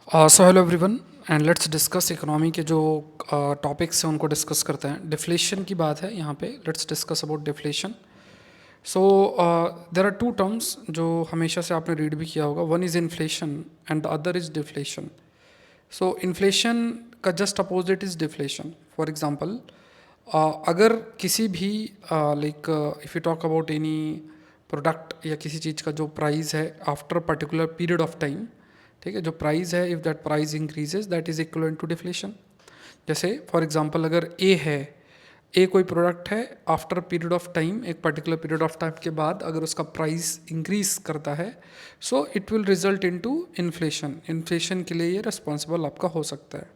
So hello everyone and let's discuss economy के जो topics हैं उनको डिस्कस करते हैं। डिफ्लेशन की बात है यहाँ पे। Let's discuss about deflation. So there are two terms जो हमेशा से आपने रीड भी किया होगा। One is inflation and the other is deflation. So inflation का just opposite is deflation. For example, अगर किसी भी like if you talk about any product या किसी चीज़ का जो प्राइस है after particular period of time, ठीक है, जो प्राइस है if that price increases that is equivalent to deflation. जैसे फॉर एग्जांपल, अगर ए है, ए कोई प्रोडक्ट है, आफ्टर पीरियड ऑफ टाइम, एक पर्टिकुलर पीरियड ऑफ टाइम के बाद अगर उसका प्राइस इंक्रीज करता है, so it will result into inflation. Inflation के लिए ये रिस्पॉन्सिबल आपका हो सकता है।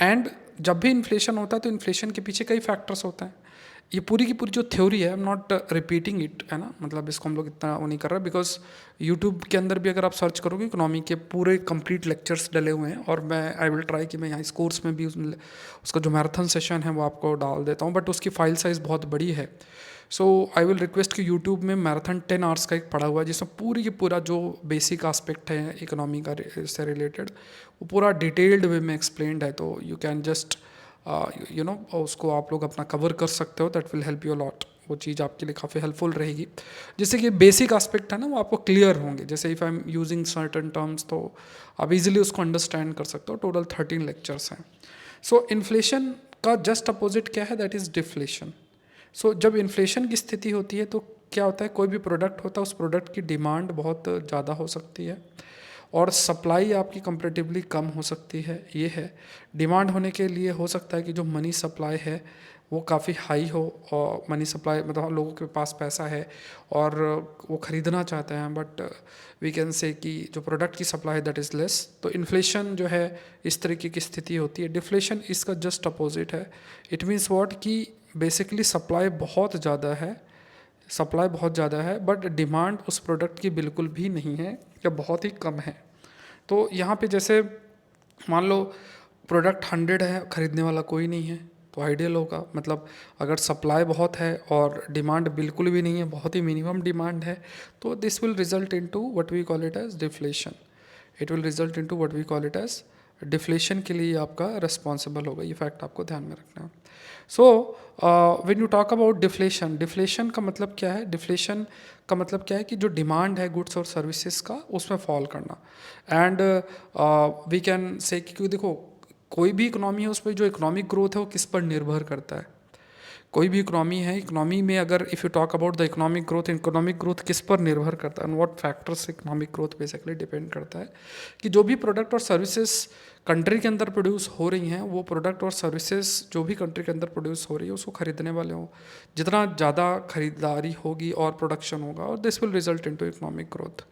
एंड जब भी इन्फ्लेशन होता है तो इन्फ्लेशन के पीछे कई फैक्टर्स होते हैं। ये पूरी की पूरी जो थ्योरी है, I am not repeating it, है ना, मतलब इसको हम लोग इतना वो नहीं कर रहे, बिकॉज यूट्यूब के अंदर भी अगर आप सर्च करोगे इकोनॉमी के पूरे कंप्लीट लेक्चर्स डले हुए हैं, और मैं आई विल ट्राई कि मैं यहाँ इस कोर्स में भी उसका जो मैराथन सेशन है वो आपको डाल देता हूँ, बट उसकी फाइल साइज़ बहुत बड़ी है। सो आई विल रिक्वेस्ट कि यूट्यूब में मैराथन 10 आवर्स का एक पड़ा हुआ है जिसमें पूरी की पूरा जो बेसिक आस्पेक्ट है इकोनॉमी का से रिलेटेड वो पूरा डिटेल्ड वे में एक्सप्लेन्ड है। तो you can just you know उसको आप लोग अपना कवर कर सकते हो। That will help you lot. वो चीज़ आपके लिए काफ़ी हेल्पफुल रहेगी, जिससे कि बेसिक आस्पेक्ट है ना वो आपको क्लियर होंगे। जैसे if I am using certain terms तो आप इजीली उसको अंडरस्टैंड कर सकते हो। टोटल 13 लेक्चर्स हैं। सो इन्फ्लेशन का जस्ट अपोजिट क्या है? That is deflation. सो जब इन्फ्लेशन की स्थिति होती है तो क्या होता है, कोई भी प्रोडक्ट होता है उस प्रोडक्ट की डिमांड बहुत ज़्यादा हो सकती है और सप्लाई आपकी कंपैरेटिवली कम हो सकती है। ये है, डिमांड होने के लिए हो सकता है कि जो मनी सप्लाई है वो काफ़ी हाई हो, और मनी सप्लाई मतलब लोगों के पास पैसा है और वो ख़रीदना चाहते हैं, बट वी कैन से कि जो प्रोडक्ट की सप्लाई है दैट इज़ लेस। तो इन्फ्लेशन जो है इस तरीके की स्थिति होती है। डिफ्लेशन इसका जस्ट अपोजिट है। इट मीन्स व्हाट कि बेसिकली सप्लाई बहुत ज़्यादा है, सप्लाई बहुत ज़्यादा है बट डिमांड उस प्रोडक्ट की बिल्कुल भी नहीं है या बहुत ही कम है। तो यहाँ पे जैसे मान लो प्रोडक्ट 100 है, ख़रीदने वाला कोई नहीं है, तो आइडियल होगा। मतलब अगर सप्लाई बहुत है और डिमांड बिल्कुल भी नहीं है, बहुत ही मिनिमम डिमांड है, तो this will result into what we call it as deflation. It will result into what we call it as deflation के लिए आपका रिस्पॉन्सिबल होगा। ये फैक्ट आपको ध्यान में रखना है। So when you talk about deflation, deflation का मतलब क्या है? डिफ्लेशन का मतलब क्या है कि जो डिमांड है गुड्स और सर्विसेज का उसमें फॉल करना। एंड वी कैन से क्योंकि देखो कोई भी इकोनॉमी है उसमें जो इकोनॉमिक ग्रोथ है वो किस पर निर्भर करता है। कोई भी इकोनॉमी है, इकोनॉमी में अगर if you talk about the economic growth किस पर निर्भर करता है, and what factors economic growth basically depend करता है कि जो भी प्रोडक्ट और सर्विसेज कंट्री के अंदर प्रोड्यूस हो रही हैं, वो प्रोडक्ट और सर्विसेज जो भी कंट्री के अंदर प्रोड्यूस हो रही है उसको खरीदने वाले हों। जितना ज़्यादा खरीदारी होगी और प्रोडक्शन होगा, और this will result into economic growth.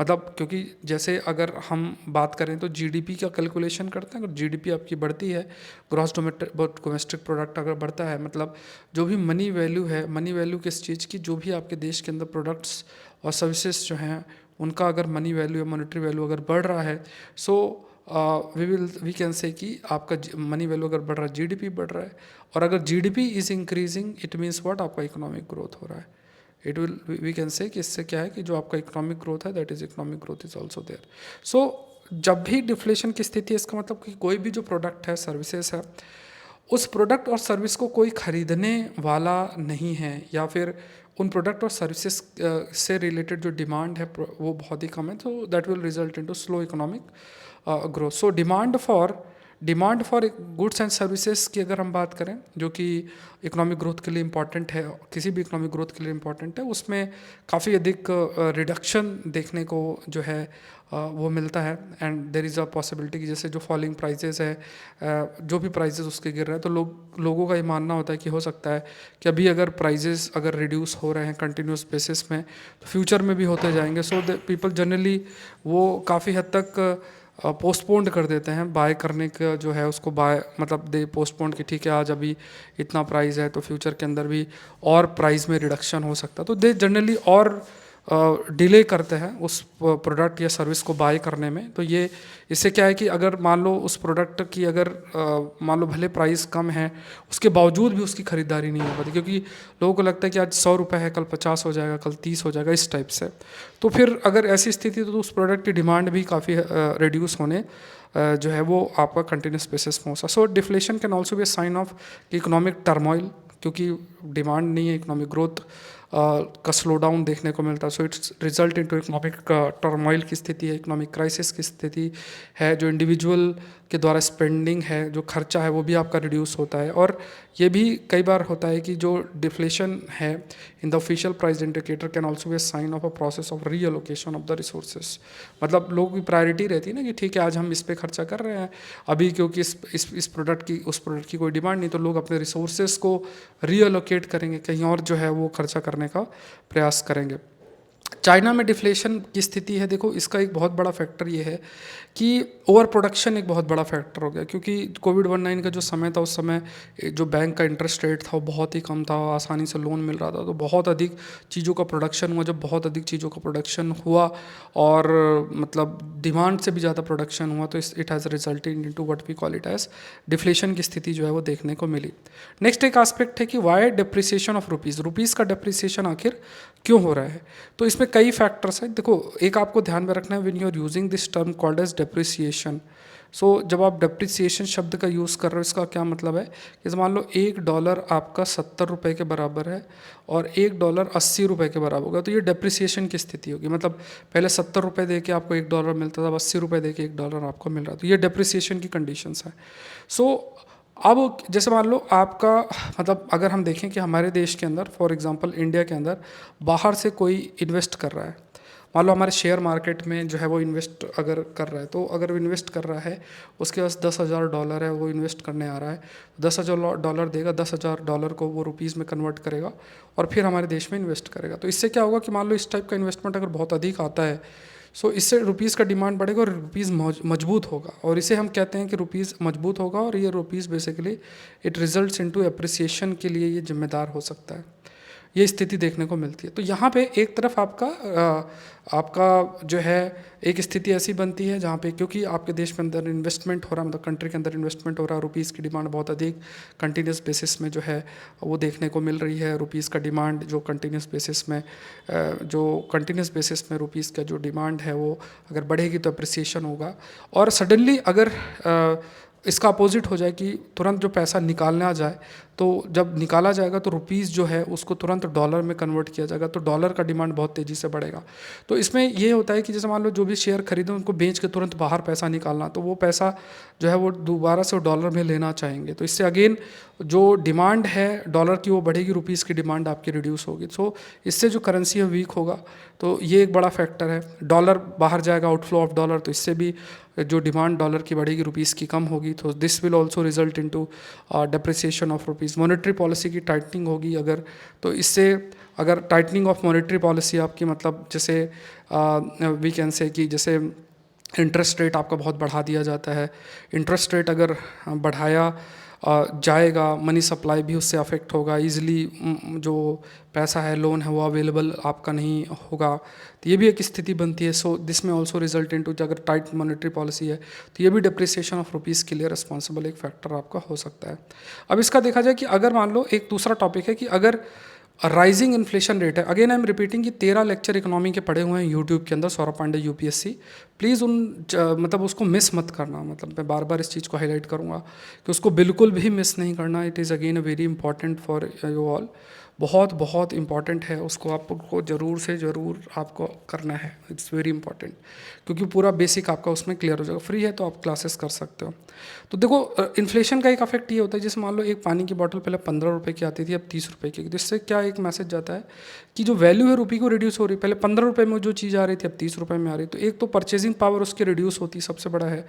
मतलब क्योंकि जैसे अगर हम बात करें तो जीडीपी का कैलकुलेशन करते हैं। अगर जीडीपी आपकी बढ़ती है, ग्रॉस डोमेस्टिक प्रोडक्ट अगर बढ़ता है, मतलब जो भी मनी वैल्यू है, मनी वैल्यू किस चीज़ की, जो भी आपके देश के अंदर प्रोडक्ट्स और सर्विसेज जो हैं उनका अगर मनी वैल्यू या मॉनेटरी वैल्यू अगर बढ़ रहा है, सो वी कैन से कि आपका मनी वैल्यू अगर बढ़ रहा है, जीडीपी बढ़ रहा है। और अगर GDP is increasing it means what, आपका इकोनॉमिक ग्रोथ हो रहा है। It will we can say कि इससे क्या है कि जो आपका इकोनॉमिक ग्रोथ है that is economic growth is also there. So जब भी डिफ्लेशन की स्थिति है, इसका मतलब कि कोई भी जो प्रोडक्ट है, सर्विसेज है, उस प्रोडक्ट और सर्विस को कोई खरीदने वाला नहीं है, या फिर उन प्रोडक्ट और सर्विसेज से रिलेटेड जो डिमांड है वो बहुत ही कम है, तो that will result into slow economic growth. So demand for goods and services की अगर हम बात करें, जो कि इकोनॉमिक ग्रोथ के लिए इम्पॉर्टेंट है, किसी भी इकोनॉमिक ग्रोथ के लिए इम्पॉर्टेंट है, उसमें काफ़ी अधिक रिडक्शन देखने को जो है वो मिलता है। And there is a possibility कि जैसे जो फॉलिंग प्राइजेस है, जो भी प्राइजेस उसके गिर रहे हैं, तो लोगों का ये मानना होता है कि हो सकता है कि अभी अगर प्राइजेस अगर रिड्यूस हो रहे हैं कंटिन्यूस बेसिस में, तो फ्यूचर में भी होते जाएंगे। सो द पीपल जनरली वो काफ़ी हद तक पोस्टपोन्ड कर देते हैं बाय करने का, जो है उसको बाय मतलब दे पोस्टपोन्ड कि ठीक है आज अभी इतना प्राइस है तो फ्यूचर के अंदर भी और प्राइस में रिडक्शन हो सकता है, तो दे जनरली और डिले करते हैं उस प्रोडक्ट या सर्विस को बाय करने में। तो ये इससे क्या है कि अगर मान लो उस प्रोडक्ट की अगर मान लो भले प्राइस कम है, उसके बावजूद भी उसकी खरीदारी नहीं हो पाती, क्योंकि लोगों को लगता है कि आज 100 रुपये है, कल 50 हो जाएगा, कल 30 हो जाएगा, इस टाइप से। तो फिर अगर ऐसी स्थिति तो उस प्रोडक्ट की डिमांड भी काफ़ी रिड्यूस होने जो है वो आपका कंटिन्यूस बेसिस में हो। So deflation can also be a sign of economic turmoil, क्योंकि डिमांड नहीं है, इकोनॉमिक ग्रोथ का स्लो डाउन देखने को मिलता है। So it's result into economic turmoil की स्थिति है, इकोनॉमिक क्राइसिस की स्थिति है। जो इंडिविजुअल के द्वारा स्पेंडिंग है, जो खर्चा है, वो भी आपका रिड्यूस होता है। और ये भी कई बार होता है कि जो डिफ्लेशन है in the official price indicator can also be a sign of a process of reallocation of the resources. मतलब लोगों की प्रायोरिटी रहती है ना कि ठीक है आज हम इस पे खर्चा कर रहे हैं अभी, क्योंकि इस प्रोडक्ट की उस प्रोडक्ट की कोई डिमांड नहीं, तो लोग अपने रिसोर्सेज को रीअलोकेट करेंगे, कहीं और जो है वो खर्चा करने का प्रयास करेंगे। चाइना में डिफ्लेशन की स्थिति है, देखो इसका एक बहुत बड़ा फैक्टर ये है कि ओवर प्रोडक्शन एक बहुत बड़ा फैक्टर हो गया, क्योंकि कोविड-19 का जो समय था उस समय जो बैंक का इंटरेस्ट रेट था वो बहुत ही कम था, आसानी से लोन मिल रहा था, तो बहुत अधिक चीज़ों का प्रोडक्शन हुआ। जब बहुत अधिक चीज़ों का प्रोडक्शन हुआ और मतलब डिमांड से भी ज़्यादा प्रोडक्शन हुआ, तो it has resulted into what we call it as deflation की स्थिति जो है वो देखने को मिली। नेक्स्ट एक एस्पेक्ट है कि वाई डिप्रिसिएशन ऑफ रुपीज़ का डिप्रिसिएशन आखिर क्यों हो रहा है। तो इसमें कई फैक्टर्स हैं। देखो एक आपको ध्यान में रखना है, when you are using this term called as depreciation. So जब आप डेप्रिसिएशन शब्द का यूज़ कर रहे हो, इसका क्या मतलब है कि मान लो $1 आपका 70 रुपये के बराबर है और $1 80 रुपये के बराबर होगा, तो ये डेप्रिसिएशन की स्थिति होगी। मतलब पहले 70 रुपये दे के आपको $1 मिलता था, अब 80 रुपये दे के $1 आपको मिल रहा था, तो ये डेप्रिसिएशन की कंडीशंस हैं। सो अब जैसे मान लो आपका मतलब अगर हम देखें कि हमारे देश के अंदर, फॉर एग्जांपल इंडिया के अंदर बाहर से कोई इन्वेस्ट कर रहा है, मान लो हमारे शेयर मार्केट में जो है वो इन्वेस्ट अगर कर रहा है, तो अगर वो इन्वेस्ट कर रहा है, उसके पास $10,000 है, वो इन्वेस्ट करने आ रहा है, $10,000 देगा, $10,000 को वो रुपीज़ में कन्वर्ट करेगा और फिर हमारे देश में इन्वेस्ट करेगा। तो इससे क्या होगा कि मान लो इस टाइप का इन्वेस्टमेंट अगर बहुत अधिक आता है, सो इससे रुपीज़ का डिमांड बढ़ेगा और रुपीज़ मजबूत होगा, और इसे हम कहते हैं कि रुपीज़ मजबूत होगा, और ये rupees basically it results into appreciation के लिए ये जिम्मेदार हो सकता है। ये स्थिति देखने को मिलती है। तो यहाँ पे एक तरफ आपका जो है एक स्थिति ऐसी बनती है जहाँ पे क्योंकि आपके देश के अंदर इन्वेस्टमेंट हो रहा, मतलब कंट्री के अंदर इन्वेस्टमेंट हो रहा, रुपीज़ की डिमांड बहुत अधिक कंटिन्यूस बेसिस में जो है वो देखने को मिल रही है। रुपीज़ का डिमांड जो कंटिन्यूस बेसिस में रुपीज़ का जो डिमांड है वो अगर बढ़ेगी तो अप्रिसिएशन होगा। और सडनली अगर इसका अपोजिट हो जाए कि तुरंत जो पैसा निकालने आ जाए, तो जब निकाला जाएगा तो रुपीज़ जो है उसको तुरंत डॉलर में कन्वर्ट किया जाएगा, तो डॉलर का डिमांड बहुत तेज़ी से बढ़ेगा। तो इसमें ये होता है कि जैसे मान लो जो भी शेयर खरीदे उनको बेच के तुरंत बाहर पैसा निकालना, तो वो पैसा जो है वो दोबारा से डॉलर में लेना चाहेंगे, तो इससे अगेन जो डिमांड है डॉलर की वो बढ़ेगी, रुपीज़ की डिमांड आपकी रिड्यूस होगी। सो इससे जो करेंसी है वीक होगा, तो ये एक बड़ा फैक्टर है। डॉलर बाहर जाएगा, आउटफ्लो ऑफ डॉलर, तो इससे भी जो डिमांड डॉलर की बढ़ेगी, रुपीज़ की कम होगी, तो this will also result into depreciation of rupees. Monetary policy की टाइटनिंग होगी अगर, तो इससे अगर टाइटनिंग ऑफ मॉनेटरी पॉलिसी आपकी मतलब जैसे वी कैन से कि जैसे इंटरेस्ट रेट आपका बहुत बढ़ा दिया जाता है, इंटरेस्ट रेट अगर बढ़ाया जाएगा, मनी सप्लाई भी उससे अफेक्ट होगा, ईजिली जो पैसा है, लोन है, वो अवेलेबल आपका नहीं होगा, तो ये भी एक स्थिति बनती है। सो दिस में ऑल्सो रिजल्ट इनटू अगर टाइट मॉनेटरी पॉलिसी है तो ये भी डिप्रिसिएशन ऑफ रुपीज़ के लिए रिस्पॉन्सिबल एक फैक्टर आपका हो सकता है। अब इसका देखा जाए कि अगर मान लो एक दूसरा टॉपिक है कि अगर राइजिंग इन्फ्लेशन रेट है, अगेन आई एम रिपीटिंग कि 13 लेक्चर इकोनॉमी के पढ़े हुए हैं यूट्यूब के अंदर, सौरभ पांडे यूपीएससी, प्लीज़ मतलब उसको मिस मत करना। मतलब मैं बार बार इस चीज़ को हाईलाइट करूँगा कि उसको बिल्कुल भी मिस नहीं करना। It is again a very important for you all, बहुत बहुत इंपॉर्टेंट है, उसको आपको ज़रूर से ज़रूर आपको करना है। इट्स वेरी इंपॉर्टेंट, क्योंकि पूरा बेसिक आपका उसमें क्लियर हो जाएगा। फ्री है तो आप क्लासेस कर सकते हो। तो देखो इन्फ्लेशन का एक अफेक्ट ये होता है, जैसे मान लो एक पानी की बोतल पहले 15 रुपये की आती थी, अब 30 रुपये की, तो इससे क्या एक मैसेज जाता है कि जो वैल्यू है रुपये को रिड्यूस हो रही है। पहले 15 रुपये में जो चीज़ आ रही थी अब 30 रुपये में आ रही, तो एक तो परचेजिंग पावर उसकी रिड्यूस होती सबसे बड़ा है।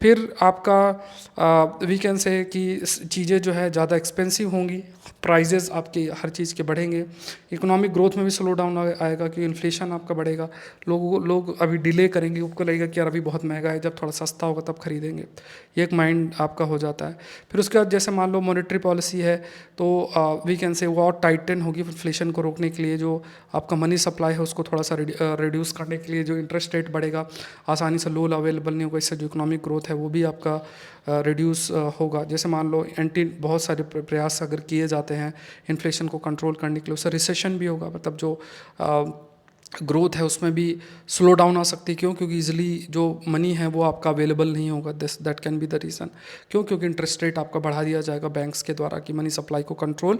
फिर आपका वी कैन से कि चीज़ें जो है ज़्यादा एक्सपेंसिव होंगी, प्राइजेज़ आपकी हर चीज़ चीज़ के बढ़ेंगे। इकोनॉमिक ग्रोथ में भी स्लो डाउन आएगा कि इन्फ्लेशन आपका बढ़ेगा, लोग अभी डिले करेंगे, उनको लगेगा कि यार अभी बहुत महंगा है, जब थोड़ा सस्ता होगा तब खरीदेंगे, ये एक माइंड आपका हो जाता है। फिर उसके बाद जैसे मान लो मॉनेटरी पॉलिसी है तो वी कैन से वो और टाइटन होगी इन्फ्लेशन को रोकने के लिए, जो आपका मनी सप्लाई है उसको थोड़ा सा रिड्यूस करने के लिए, जो इंटरेस्ट रेट बढ़ेगा आसानी से लोन अवेलेबल नहीं होगा, इससे जो इकोनॉमिक ग्रोथ है वो भी आपका रिड्यूस होगा। जैसे मान लो बहुत सारे प्रयास अगर किए जाते हैं इन्फ्लेशन को कंट्रोल करने के लिए, उससे रिसेशन भी होगा, मतलब जो ग्रोथ है उसमें भी स्लो डाउन आ सकती है। क्यों? क्योंकि इजीली जो मनी है वो आपका अवेलेबल नहीं होगा, that can be the reason. क्यों? क्योंकि इंटरेस्ट रेट आपका बढ़ा दिया जाएगा बैंक्स के द्वारा कि मनी सप्लाई को कंट्रोल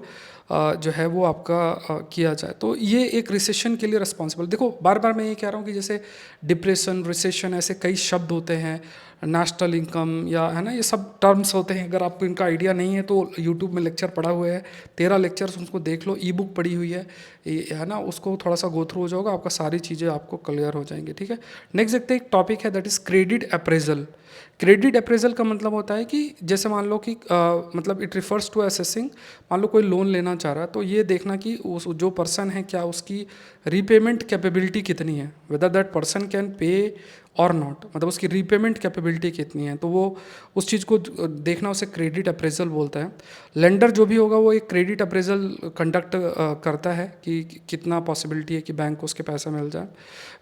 जो है वो आपका किया जाए। तो ये एक रिसेशन के लिए रिस्पॉन्सिबल। देखो बार बार मैं ये कह रहा हूँ कि जैसे डिप्रेशन, रिसेशन, ऐसे कई शब्द होते हैं, नेशनल इनकम या है ना, ये सब टर्म्स होते हैं। अगर आपको इनका आइडिया नहीं है तो यूट्यूब में लेक्चर पड़ा हुआ है, 13 लेक्चर्स, उसको देख लो, ई बुक पड़ी हुई है ना, उसको थोड़ा सा गो थ्रू हो जाओगा, आपका सारी चीज़ें आपको क्लियर हो जाएंगी। ठीक है, नेक्स्ट देखते हैं, एक टॉपिक है that is credit appraisal. Credit appraisal का मतलब होता है कि जैसे मान लो कि मतलब इट रिफर्स टू असेसिंग, मान लो कोई लोन लेना चाह रहा है तो ये देखना कि उस जो पर्सन है क्या उसकी रीपेमेंट कैपेबिलिटी कितनी है, whether that person can pay और नॉट, मतलब उसकी रीपेमेंट कैपेबिलिटी कितनी है, तो वो उस चीज़ को देखना, उसे क्रेडिट अप्रेजल बोलता है। लेंडर जो भी होगा वो एक क्रेडिट अप्रेजल कंडक्ट करता है कि कितना पॉसिबिलिटी है कि बैंक को उसके पैसा मिल जाए।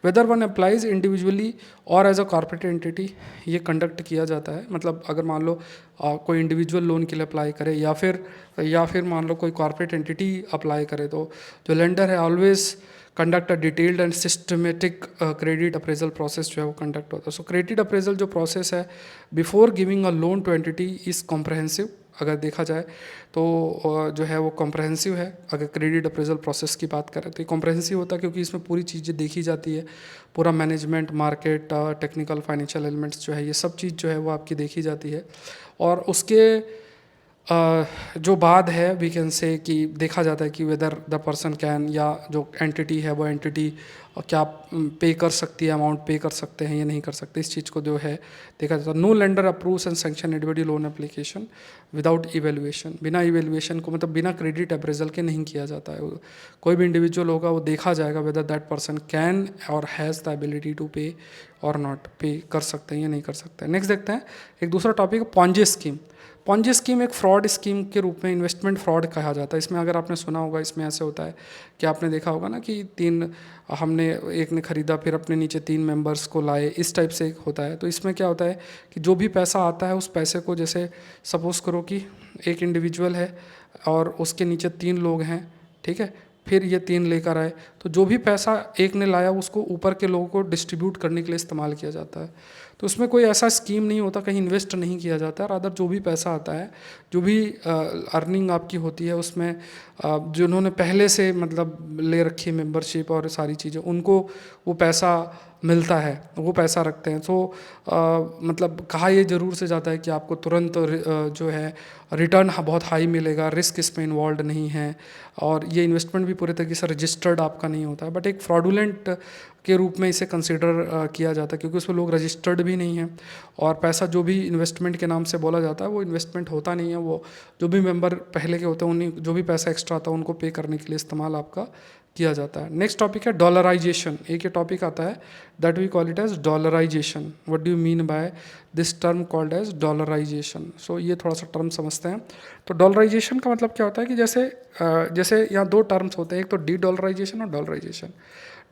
वेदर वन अप्लाइज इंडिविजुअली और एज अ कॉर्पोरेट एंटिटी, ये कंडक्ट किया जाता है। मतलब अगर मान लो कोई इंडिविजुअल लोन के लिए अप्लाई करे या फिर मान लो कोई कॉर्पोरेट एंटिटी अप्लाई करे, तो जो लेंडर है always conduct a detailed and systematic credit appraisal process जो है वो कंडक्ट होता है। सो क्रेडिट अप्रेजल जो प्रोसेस है before giving a loan to entity is comprehensive. अगर देखा जाए तो जो है वो कॉम्प्रहेंसिव है। अगर क्रेडिट अप्रेजल प्रोसेस की बात करें तो ये कॉम्प्रहेंसिव होता है क्योंकि इसमें पूरी चीज़ें देखी जाती है, पूरा management, market, technical, financial elements जो है ये सब चीज़ जो है वो आपकी देखी जाती है। और उसके जो बाद है वी कैन से कि देखा जाता है कि वेदर द पर्सन कैन, या जो एंटिटी है वो एंटिटी क्या पे कर सकती है, अमाउंट पे कर सकते हैं या नहीं कर सकते, इस चीज़ को जो है देखा जाता है। No lender approves and sanction anybody loan application without evaluation, बिना इवेल्युएशन को मतलब बिना क्रेडिट अप्रेजल के नहीं किया जाता है। कोई भी इंडिविजुअल होगा वो देखा जाएगा वेदर दैट पर्सन कैन और हैज़ द एबिलिटी टू पे और नॉट, पे कर सकते हैं या नहीं कर सकते हैं। नेक्स्ट देखते हैं, एक दूसरा टॉपिक है पॉन्जी स्कीम। पॉन्जी स्कीम एक फ्रॉड स्कीम के रूप में इन्वेस्टमेंट फ्रॉड कहा जाता है। इसमें अगर आपने सुना होगा, इसमें ऐसे होता है कि आपने देखा होगा ना कि एक ने खरीदा फिर अपने नीचे 3 मेंबर्स को लाए, इस टाइप से एक होता है। तो इसमें क्या होता है कि जो भी पैसा आता है उस पैसे को, जैसे सपोज़ करो कि एक इंडिविजुअल है और उसके नीचे 3 लोग हैं, ठीक है, फिर ये 3 लेकर आए, तो जो भी पैसा एक ने लाया उसको ऊपर के लोगों को डिस्ट्रीब्यूट करने के लिए इस्तेमाल किया जाता है। तो उसमें कोई ऐसा स्कीम नहीं होता, कहीं इन्वेस्ट नहीं किया जाता है। रादर जो भी पैसा आता है, जो भी अर्निंग आपकी होती है उसमें जिन्होंने पहले से मतलब ले रखी है मेंबरशिप और सारी चीज़ें, उनको वो पैसा मिलता है, वो पैसा रखते हैं। तो मतलब कहा ये ज़रूर से जाता है कि आपको तुरंत जो है रिटर्न बहुत हाई मिलेगा, रिस्क इसमें इन्वॉल्व नहीं है और ये इन्वेस्टमेंट भी पूरे तरीके से रजिस्टर्ड आपका नहीं होता है। बट एक फ्रॉडुलेंट के रूप में इसे कंसिडर किया जाता है क्योंकि उसमें लोग रजिस्टर्ड भी नहीं हैं और पैसा जो भी इन्वेस्टमेंट के नाम से बोला जाता है वो इन्वेस्टमेंट होता नहीं है। वो जो भी मेंबर पहले के होते हैं उन्हीं, जो भी पैसा एक्स्ट्रा आता है उनको पे करने के लिए इस्तेमाल आपका किया जाता है। नेक्स्ट टॉपिक है डॉलराइजेशन। एक ये टॉपिक आता है that we call it as dollarization. What do you mean by this term called as dollarization? So ये थोड़ा सा टर्म समझते हैं। तो डॉलराइजेशन का मतलब क्या होता है कि जैसे यहाँ 2 टर्म्स होते हैं, एक तो डी डॉलराइजेशन और डॉलराइजेशन।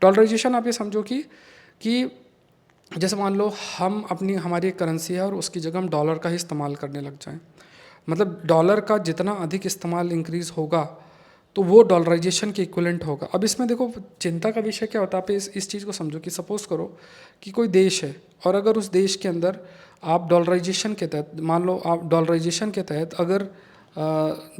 डॉलराइजेशन आप ये समझो कि जैसे मान लो हमारी एक करेंसी है और उसकी जगह हम डॉलर का ही इस्तेमाल करने लग जाएं, मतलब डॉलर का जितना अधिक इस्तेमाल इंक्रीज़ होगा तो वो डॉलराइजेशन के इक्विवेलेंट होगा। अब इसमें देखो चिंता का विषय क्या होता है, आप इस चीज़ को समझो कि सपोज़ करो कि कोई देश है और अगर उस देश के अंदर आप डॉलराइजेशन के तहत, मान लो आप डॉलराइजेशन के तहत अगर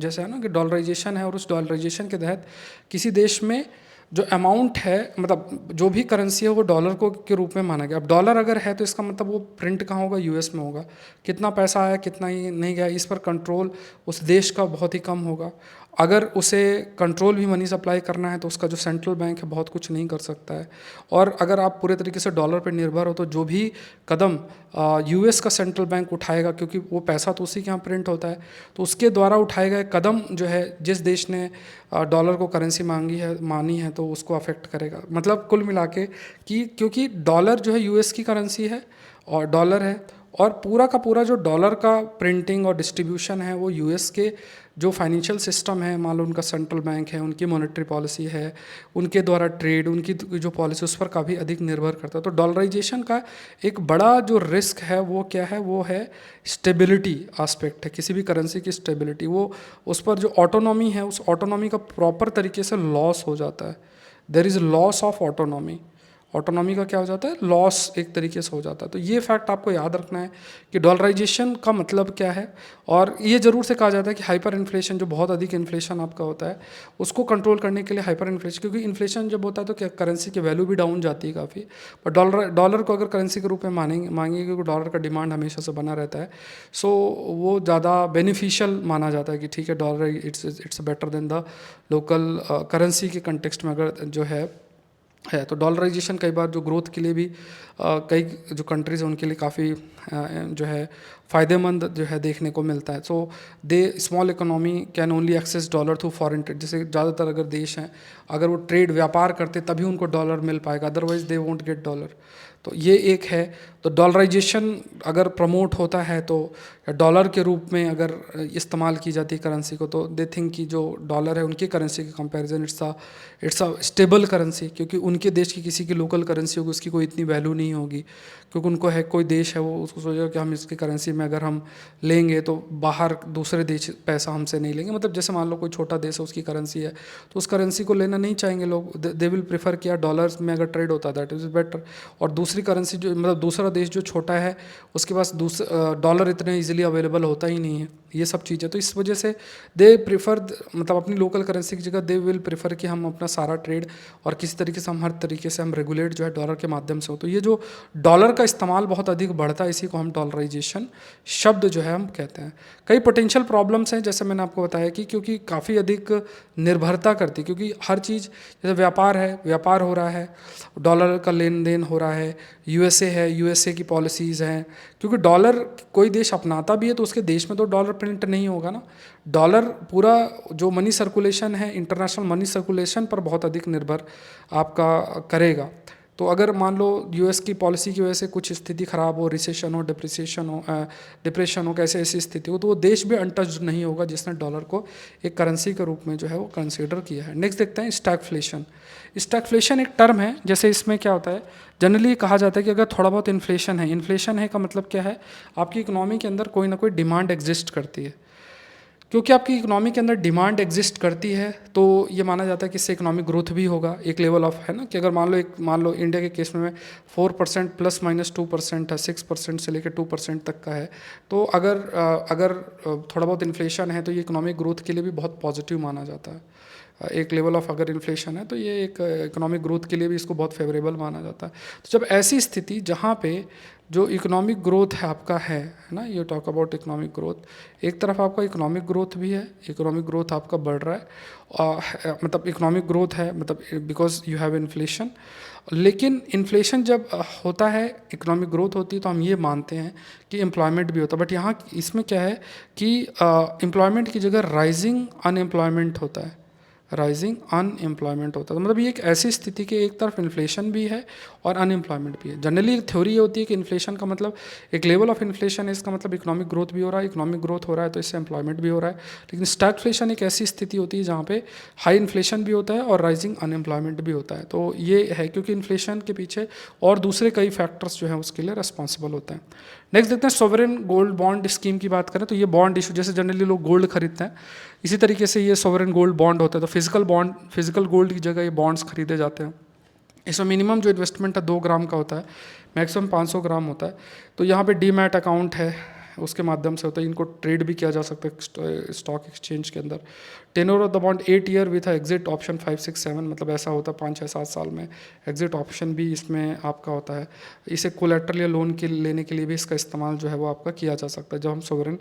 जैसे है ना कि डॉलराइजेशन है और उस डॉलराइजेशन के तहत किसी देश में जो अमाउंट है, मतलब जो भी करेंसी है वो डॉलर को के रूप में माना गया। अब डॉलर अगर है तो इसका मतलब वो प्रिंट कहाँ होगा, यूएस में होगा। कितना पैसा आया कितना ही नहीं गया, इस पर कंट्रोल उस देश का बहुत ही कम होगा। अगर उसे कंट्रोल भी मनी सप्लाई करना है तो उसका जो सेंट्रल बैंक है बहुत कुछ नहीं कर सकता है। और अगर आप पूरे तरीके से डॉलर पर निर्भर हो तो जो भी कदम यूएस का सेंट्रल बैंक उठाएगा, क्योंकि वो पैसा तो उसी के यहाँ प्रिंट होता है, तो उसके द्वारा उठाए गए कदम जो है जिस देश ने डॉलर को करेंसी मानी है तो उसको अफेक्ट करेगा। मतलब कुल मिला के कि क्योंकि डॉलर जो है यूएस की करेंसी है और डॉलर है, और पूरा का पूरा जो डॉलर का प्रिंटिंग और डिस्ट्रीब्यूशन है वो यूएस के जो फाइनेंशियल सिस्टम है, मान लो उनका सेंट्रल बैंक है, उनकी मॉनेटरी पॉलिसी है, उनके द्वारा ट्रेड, उनकी जो पॉलिसी उस पर काफ़ी अधिक निर्भर करता है। तो डॉलराइजेशन का एक बड़ा जो रिस्क है वो क्या है, वो है स्टेबिलिटी आस्पेक्ट है, किसी भी करेंसी की स्टेबिलिटी। वो उस पर जो ऑटोनॉमी है उस ऑटोनॉमी का प्रॉपर तरीके से लॉस हो जाता है। There is loss of autonomy. Autonomy का क्या हो जाता है, लॉस एक तरीके से हो जाता है। तो ये फैक्ट आपको याद रखना है कि डॉलराइजेशन का मतलब क्या है। और ये ज़रूर से कहा जाता है कि हाइपर इन्फ्लेशन, जो बहुत अधिक इन्फ्लेशन आपका होता है उसको कंट्रोल करने के लिए हाइपर इन्फ्लेशन, क्योंकि इन्फ्लेशन जब होता है तो क्या करेंसी की वैल्यू भी डाउन जाती है काफ़ी। पर डॉलर को अगर करेंसी के रूप में मांगेंगे क्योंकि डॉलर का डिमांड हमेशा से बना रहता है, सो वो ज़्यादा बेनिफिशियल माना जाता है कि ठीक है dollar it's better than the local currency के कंटेक्स्ट में अगर जो है। तो डॉलराइजेशन कई बार जो ग्रोथ के लिए भी कई जो कंट्रीज़ हैं उनके लिए काफ़ी जो है फ़ायदेमंद जो है देखने को मिलता है। So they small economy can only access dollar through foreign trade. जैसे ज़्यादातर अगर देश हैं अगर वो ट्रेड व्यापार करते तभी उनको डॉलर मिल पाएगा, otherwise they won't get dollar. तो ये एक है। तो डॉलराइजेशन अगर प्रमोट होता है तो डॉलर के रूप में अगर इस्तेमाल की जाती है करेंसी को, तो दे थिंक कि जो डॉलर है उनकी करेंसी के comparison it's a stable currency, क्योंकि उनके देश की किसी की लोकल करेंसी होगी उसकी कोई इतनी वैल्यू नहीं होगी, क्योंकि उनको है कोई देश है वो उसको सोचेगा कि हम इसकी करेंसी में अगर हम लेंगे तो बाहर दूसरे देश पैसा हमसे नहीं लेंगे। मतलब जैसे मान लो कोई छोटा देश है उसकी करेंसी है तो उस करेंसी को लेना नहीं चाहेंगे लोग, दे विल प्रेफर किया डॉलर्स में अगर ट्रेड होता है दैट इज़ बेटर। और दूसरी करेंसी जो मतलब दूसरा देश जो छोटा है उसके पास डॉलर इतने ईजिली अवेलेबल होता ही नहीं है, ये सब चीज़ें। तो इस वजह से दे प्रेफर मतलब अपनी लोकल करेंसी की जगह दे विल प्रेफर कि हम अपना सारा ट्रेड और किसी तरीके से हम हर तरीके से हम रेगुलेट जो है डॉलर के माध्यम से हो। तो ये जो डॉलर का इस्तेमाल बहुत अधिक बढ़ता है इसी को हम डॉलराइजेशन शब्द जो है हम कहते हैं। कई पोटेंशियल प्रॉब्लम्स हैं जैसे मैंने आपको बताया कि क्योंकि काफ़ी अधिक निर्भरता करती है, क्योंकि हर चीज़ जैसे व्यापार है, व्यापार हो रहा है, डॉलर का लेन देन हो रहा है, यूएसए है, यूएसए की पॉलिसीज़ हैं, क्योंकि डॉलर कोई देश अपनाता भी है तो उसके देश में तो डॉलर प्रिंट नहीं होगा ना। डॉलर पूरा जो मनी सर्कुलेशन है इंटरनेशनल मनी सर्कुलेशन पर बहुत अधिक निर्भर आपका करेगा। तो अगर मान लो यूएस की पॉलिसी की वजह से कुछ स्थिति खराब हो, रिसेशन हो, डिप्रेशन हो, कैसे ऐसी स्थिति हो, तो वो देश भी अनटच्ड नहीं होगा जिसने डॉलर को एक करेंसी के रूप में जो है वो कंसीडर किया है। नेक्स्ट देखते हैं स्टैगफ्लेशन। स्टैगफ्लेशन एक टर्म है, जैसे इसमें क्या होता है जनरली कहा जाता है कि अगर थोड़ा बहुत इन्फ्लेशन है का मतलब क्या है, आपकी इकोनॉमी के अंदर कोई ना कोई डिमांड एग्जिस्ट करती है। क्योंकि आपकी इकोनॉमी के अंदर डिमांड एग्जिस्ट करती है तो ये माना जाता है कि इससे इकोनॉमिक ग्रोथ भी होगा एक लेवल ऑफ, है ना, कि अगर मान लो इंडिया के केस में 4% प्लस माइनस 2% है, 6% से लेकर 2% तक का है। तो अगर थोड़ा बहुत इन्फ्लेशन है तो ये इकोनॉमिक ग्रोथ के लिए भी बहुत पॉजिटिव माना जाता है। एक लेवल ऑफ अगर इन्फ्लेशन है तो ये एक इकोनॉमिक ग्रोथ के लिए भी इसको बहुत फेवरेबल माना जाता है। तो जब ऐसी स्थिति जहाँ पे जो इकोनॉमिक ग्रोथ है आपका है ना, ये टॉक अबाउट इकोनॉमिक ग्रोथ, एक तरफ आपका इकोनॉमिक ग्रोथ भी है, इकोनॉमिक ग्रोथ आपका बढ़ रहा है मतलब इकोनॉमिक ग्रोथ है मतलब बिकॉज यू हैव इन्फ्लेशन। लेकिन इन्फ्लेशन जब होता है, इकोनॉमिक ग्रोथ होती है तो हम ये मानते हैं कि एम्प्लॉयमेंट भी होता है। बट यहाँ इसमें क्या है कि एम्प्लॉयमेंट की जगह राइजिंग अनएम्प्लॉयमेंट होता है, राइजिंग अनएम्प्लॉयमेंट होता है। तो मतलब ये एक ऐसी स्थिति कि एक तरफ इन्फ्लेशन भी है और अनएम्प्लॉयमेंट भी है। जनरली एक थ्योरी ये होती है कि इन्फ्लेशन का मतलब एक लेवल ऑफ इन्फ्लेशन है, इसका मतलब इकोनॉमिक ग्रोथ भी हो रहा है, इकोनॉमिक ग्रोथ हो रहा है तो इससे एम्प्लॉयमेंट भी हो रहा है। लेकिन स्टैगफ्लेशन एक ऐसी स्थिति होती है जहाँ पे हाई इन्फ्लेशन भी होता है और राइजिंग अनएम्प्लॉयमेंट भी होता है। तो ये है क्योंकि इन्फ्लेशन के पीछे और दूसरे कई फैक्टर्स जो हैं उसके लिए रिस्पॉन्सिबल होते हैं। नेक्स्ट देखते हैं सोवरेन गोल्ड बॉन्ड स्कीम की बात करें तो ये बॉन्ड इशू, जैसे जनरली लोग गोल्ड खरीदते हैं इसी तरीके से ये सोवरेन गोल्ड बॉन्ड होता है। तो फिजिकल गोल्ड की जगह ये बॉन्ड्स खरीदे जाते हैं। इसमें मिनिमम जो इन्वेस्टमेंट है 2 ग्राम का होता है, मैक्सिमम 500 ग्राम होता है। तो यहाँ पे डीमैट अकाउंट है उसके माध्यम से होता है, इनको ट्रेड भी किया जा सकता है स्टॉक एक्सचेंज के अंदर। Tenure of the bond 8 year with exit option 5, 6, 7, मतलब ऐसा होता है 5, 6, 7 साल में एग्जिट ऑप्शन भी इसमें आपका होता है। इसे कोलेटरल या लोन के लेने के लिए भी इसका इस्तेमाल जो है वो आपका किया जा सकता है जब हम सोवरेन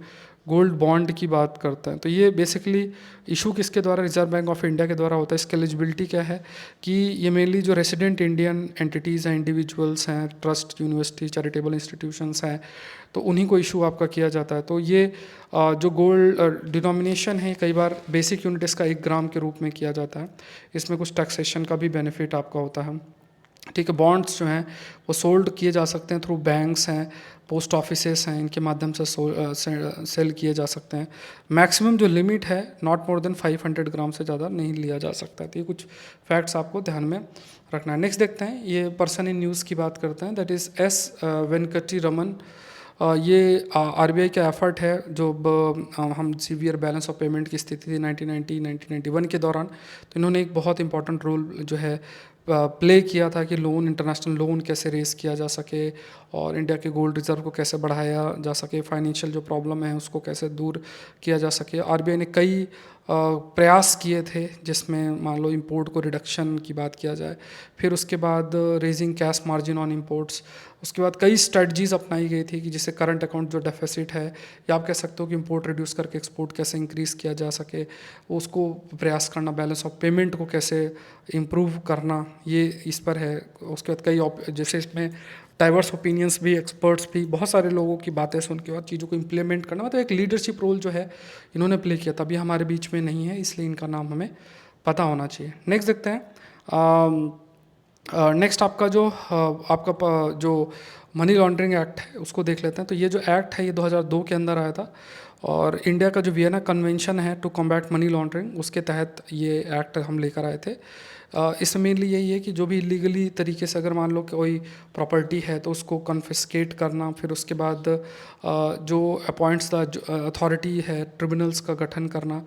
गोल्ड बॉन्ड की बात करते हैं। तो ये बेसिकली इशू किसके द्वारा, रिजर्व बैंक ऑफ इंडिया के द्वारा होता है। इसकी एलिजिबिलिटी क्या है कि ये मेनली जो रेसिडेंट इंडियन एंटिटीज़ हैं, इंडिविजुअल्स हैं, ट्रस्ट, यूनिवर्सिटी, चैरिटेबल इंस्टीट्यूशंस हैं, तो उन्हीं को इशू आपका किया जाता है। तो ये जो गोल्ड डिनोमिनेशन है कई बार बेसिक यूनिट इसका 1 ग्राम के रूप में किया जाता है। इसमें कुछ टैक्सेशन का भी बेनिफिट आपका होता है। ठीक है, बॉन्ड्स जो हैं वो सोल्ड किए जा सकते हैं थ्रू बैंक्स हैं, पोस्ट ऑफिसेस हैं, इनके माध्यम से सेल किए जा सकते हैं। मैक्सिमम जो लिमिट है नॉट मोर देन 500 ग्राम से ज़्यादा नहीं लिया जा सकता है। तो ये कुछ फैक्ट्स आपको ध्यान में रखना है। नेक्स्ट देखते हैं, ये पर्सन इन न्यूज़ की बात करते हैं, that is S Venkati Raman. ये आरबीआई का एफर्ट है जो हम सीवियर बैलेंस ऑफ पेमेंट की स्थिति थी 1991 के दौरान, तो इन्होंने एक बहुत इंपॉर्टेंट रोल जो है प्ले किया था कि लोन, इंटरनेशनल लोन कैसे रेस किया जा सके और इंडिया के गोल्ड रिजर्व को कैसे बढ़ाया जा सके, फाइनेंशियल जो प्रॉब्लम है उसको कैसे दूर किया जा सके। आरबीआई ने कई प्रयास किए थे जिसमें मान लो इंपोर्ट को रिडक्शन की बात किया जाए, फिर उसके बाद raising cash margin on imports, उसके बाद कई स्ट्रेटजीज अपनाई गई थी कि जिससे करंट अकाउंट जो डेफिसिट है या आप कह सकते हो कि इंपोर्ट रिड्यूस करके एक्सपोर्ट कैसे इंक्रीज़ किया जा सके, उसको प्रयास करना, बैलेंस ऑफ पेमेंट को कैसे इम्प्रूव करना, ये इस पर है। उसके बाद कई जैसे इसमें डाइवर्स ओपिनियंस भी, एक्सपर्ट्स भी, बहुत सारे लोगों की बातें सुन के और चीज़ों को इम्प्लीमेंट करना, मतलब एक लीडरशिप रोल जो है इन्होंने प्ले किया। तभी हमारे बीच में नहीं है, इसलिए इनका नाम हमें पता होना चाहिए। नेक्स्ट देखते हैं, नेक्स्ट आपका जो मनी लॉन्ड्रिंग एक्ट है उसको देख लेते हैं। तो ये जो एक्ट है ये 2002 के अंदर आया था और इंडिया का जो वियना कन्वेंशन है टू कॉम्बैट मनी लॉन्ड्रिंग, उसके तहत ये एक्ट हम लेकर आए थे। इसमें मेनली यही है कि जो भी इलीगली तरीके से अगर मान लो कि कोई प्रॉपर्टी है तो उसको कन्फिस्केट करना, फिर उसके बाद जो अपॉइंट्स द अथॉरिटी है, ट्रिब्यूनल्स का गठन करना,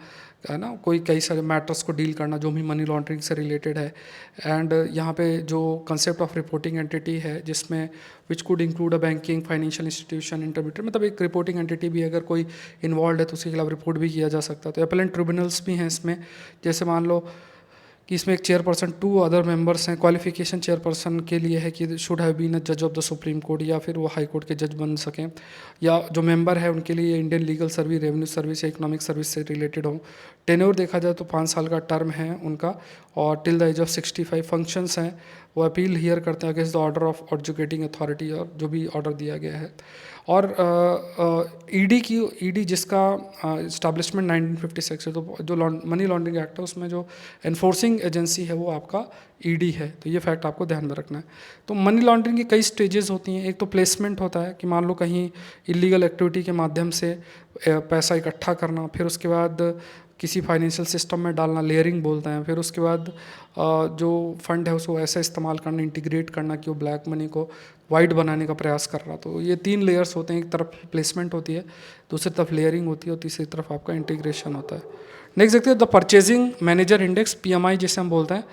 है ना, कोई कई सारे मैटर्स को डील करना जो भी मनी लॉन्ड्रिंग से रिलेटेड है। एंड यहाँ पे जो कंसेप्ट ऑफ रिपोर्टिंग एंटिटी है जिसमें which could include a banking, financial institution, intermediate, मतलब एक रिपोर्टिंग एंटिटी भी अगर कोई इन्वॉल्व है तो उसके खिलाफ रिपोर्ट भी किया जा सकता है। तो अपीलेंट ट्रिब्यूनल्स भी हैं इसमें, जैसे मान लो कि इसमें एक चेयरपर्सन, 2 अदर मेंबर्स हैं। क्वालिफिकेशन चेयरपर्सन के लिए है कि शुड हैव बीन अ जज ऑफ द सुप्रीम कोर्ट, या फिर वो हाई कोर्ट के जज बन सकें, या जो मेंबर है उनके लिए Indian legal service, revenue service या इकोनॉमिक सर्विस से रिलेटेड हो। टेन्योर देखा जाए तो 5 साल का टर्म है उनका, और till the age of 65 functions हैं। वो अपील हियर करते हैं against the order of educating authority, और जो भी ऑर्डर दिया गया है। और ईडी जिसका इस्टेब्लिशमेंट 1956 है, तो जो मनी लॉन्ड्रिंग एक्ट है उसमें जो एनफोर्सिंग एजेंसी है वो आपका ईडी है। तो ये फैक्ट आपको ध्यान में रखना है। तो मनी लॉन्ड्रिंग की कई स्टेजेस होती हैं। एक तो प्लेसमेंट होता है कि मान लो कहीं इलीगल एक्टिविटी के माध्यम से पैसा इकट्ठा करना, फिर उसके बाद किसी फाइनेंशियल सिस्टम में डालना, लेयरिंग बोलते हैं, फिर उसके बाद जो फंड है उसको ऐसा इस्तेमाल करना, इंटीग्रेट करना कि वो ब्लैक मनी को वाइट बनाने का प्रयास कर रहा। तो ये 3 लेयर्स होते हैं, एक तरफ प्लेसमेंट होती है, दूसरी तरफ लेयरिंग होती है और तीसरी तरफ आपका इंटीग्रेशन होता है। नेक्स्ट देखते हैं the purchasing manager index, PMI जिसे हम बोलते हैं।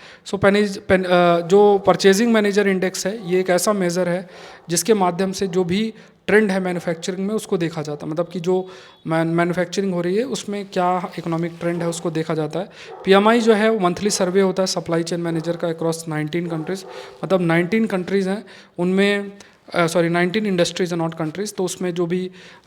जो परचेजिंग मैनेजर इंडेक्स है ये एक ऐसा मेज़र है जिसके माध्यम से जो भी ट्रेंड है मैन्युफैक्चरिंग में उसको देखा जाता है, मतलब कि जो मैन्युफैक्चरिंग हो रही है उसमें क्या इकोनॉमिक ट्रेंड है उसको देखा जाता है। पीएमआई जो है वो मंथली सर्वे होता है सप्लाई चेन मैनेजर का अक्रॉस 19 कंट्रीज़, मतलब 19 कंट्रीज़ हैं उनमें 19 इंडस्ट्रीज हैं, नॉट कंट्रीज़। तो उसमें जो भी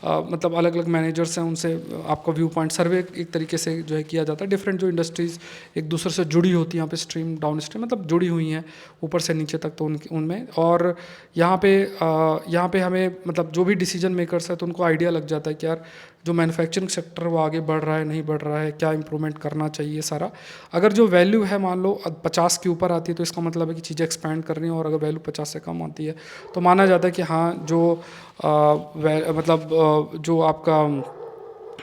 मतलब अलग अलग मैनेजर्स हैं उनसे आपका व्यू पॉइंट सर्वे एक तरीके से जो है किया जाता है। डिफरेंट जो इंडस्ट्रीज़ एक दूसरे से जुड़ी होती हैं यहाँ पे, स्ट्रीम डाउन स्ट्रीम, मतलब जुड़ी हुई हैं ऊपर से नीचे तक, तो उनमें और यहाँ पे हमें मतलब जो भी डिसीजन मेकर्स है तो उनको आइडिया लग जाता है कि यार जो मैन्युफैक्चरिंग सेक्टर वो आगे बढ़ रहा है, नहीं बढ़ रहा है, क्या इंप्रूवमेंट करना चाहिए सारा। अगर जो वैल्यू है मान लो 50 के ऊपर आती है तो इसका मतलब है कि चीज़ें एक्सपैंड कर रही हैं, और अगर वैल्यू 50 से कम आती है तो माना जाता है कि हाँ जो जो आपका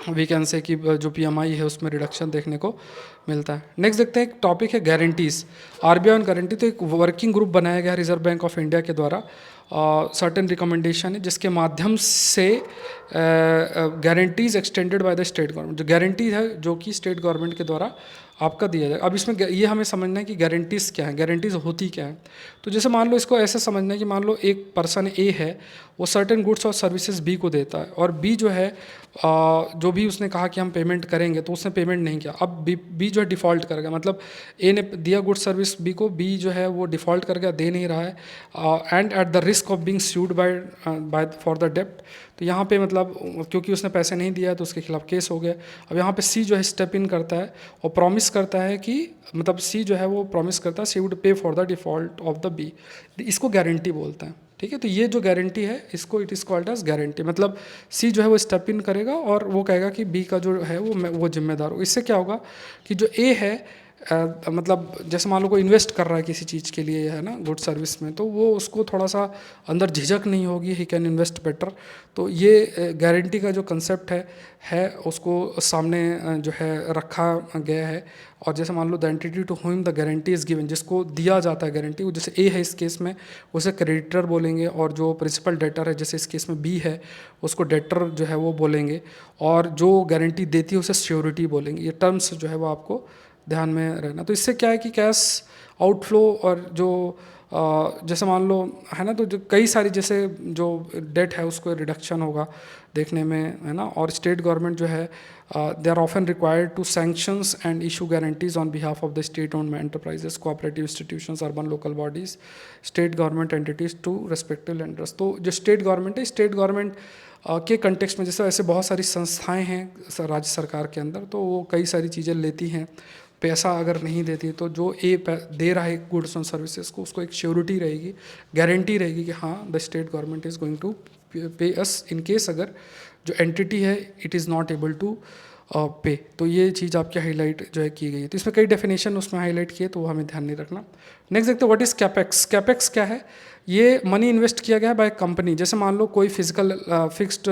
वी कैन से कि जो पीएमआई है उसमें रिडक्शन देखने को मिलता है। नेक्स्ट देखते हैं, एक टॉपिक है गारंटीज़, आरबीआई ऑन गारंटी। तो एक वर्किंग ग्रुप बनाया गया रिजर्व बैंक ऑफ इंडिया के द्वारा, सर्टेन रिकमेंडेशन है जिसके माध्यम से guarantees extended by the state government, जो गारंटी है जो कि स्टेट गवर्नमेंट के द्वारा आपका दिया जाए। अब इसमें ये हमें समझना है कि गारंटीज़ क्या है, गारंटीज़ होती क्या है। तो जैसे मान लो इसको ऐसे समझना है कि मान लो एक पर्सन ए है, वो सर्टेन गुड्स और सर्विसेज बी को देता है, और बी जो है जो भी उसने कहा कि हम पेमेंट करेंगे तो उसने पेमेंट नहीं किया, अब बी जो है डिफ़ॉल्ट कर गया, मतलब ए ने दिया गुड सर्विस बी को, बी जो है वो डिफ़ॉल्ट कर गया, दे नहीं रहा है, and at the risk of being sued by for the डेप्ट। तो यहाँ पे मतलब क्योंकि उसने पैसे नहीं दिया है तो उसके खिलाफ केस हो गया। अब यहाँ पे सी जो है स्टेप इन करता है और प्रॉमिस करता है कि मतलब सी जो है वो प्रॉमिस करता है C would pay for the default of the B, इसको गारंटी बोलते हैं। ठीक है, तो ये जो गारंटी है इसको it is called as guarantee, मतलब सी जो है वो स्टेप इन करेगा और वो कहेगा कि बी का जो है वो जिम्मेदार हो। इससे क्या होगा कि जो ए है मतलब जैसे मान लो कोई इन्वेस्ट कर रहा है किसी चीज़ के लिए है ना गुड सर्विस में, तो वो उसको थोड़ा सा अंदर झिझक नहीं होगी, ही कैन इन्वेस्ट बेटर। तो ये गारंटी का जो कंसेप्ट है उसको सामने जो है रखा गया है। और जैसे मान लो the entity to whom the guarantee is given, जिसको दिया जाता है गारंटी, वो जैसे ए है इस केस में उसे क्रेडिटर बोलेंगे, और जो प्रिंसिपल डेटर है जैसे इस केस में बी है उसको डेटर जो है वो बोलेंगे, और जो गारंटी देती है उसे श्योरिटी बोलेंगे। ये टर्म्स जो है वो आपको ध्यान में रहना। तो इससे क्या है कि कैश आउटफ्लो और जो जैसे मान लो है ना, तो जो कई सारी जैसे जो डेट है उसको रिडक्शन होगा देखने में है ना। और स्टेट गवर्नमेंट जो है they are often required to sanctions and issue guarantees on behalf of the state owned enterprises, cooperative institutions, urban local bodies, state government entities to respective lenders. तो जो स्टेट गवर्नमेंट है, state government के context में जैसे ऐसे बहुत सारी संस्थाएं हैं राज्य सरकार के अंदर, तो वो कई सारी चीज़ें लेती हैं। पैसा अगर नहीं देती तो जो दे रहा है गुड्स एंड सर्विसेज को, उसको एक श्योरिटी रहेगी, गारंटी रहेगी कि हाँ the state government is going to pay us in case अगर जो एंटिटी है it is not able to pay. तो ये चीज़ आपकी हाईलाइट जो है की गई है। तो इसमें कई डेफिनेशन उसमें हाईलाइट किए तो वो हमें ध्यान नहीं रखना। नेक्स्ट देखते हैं व्हाट इज़ कैपेक्स। कैपेक्स क्या है? ये मनी इन्वेस्ट किया गया है बाय कंपनी। जैसे मान लो कोई फिजिकल फिक्स्ड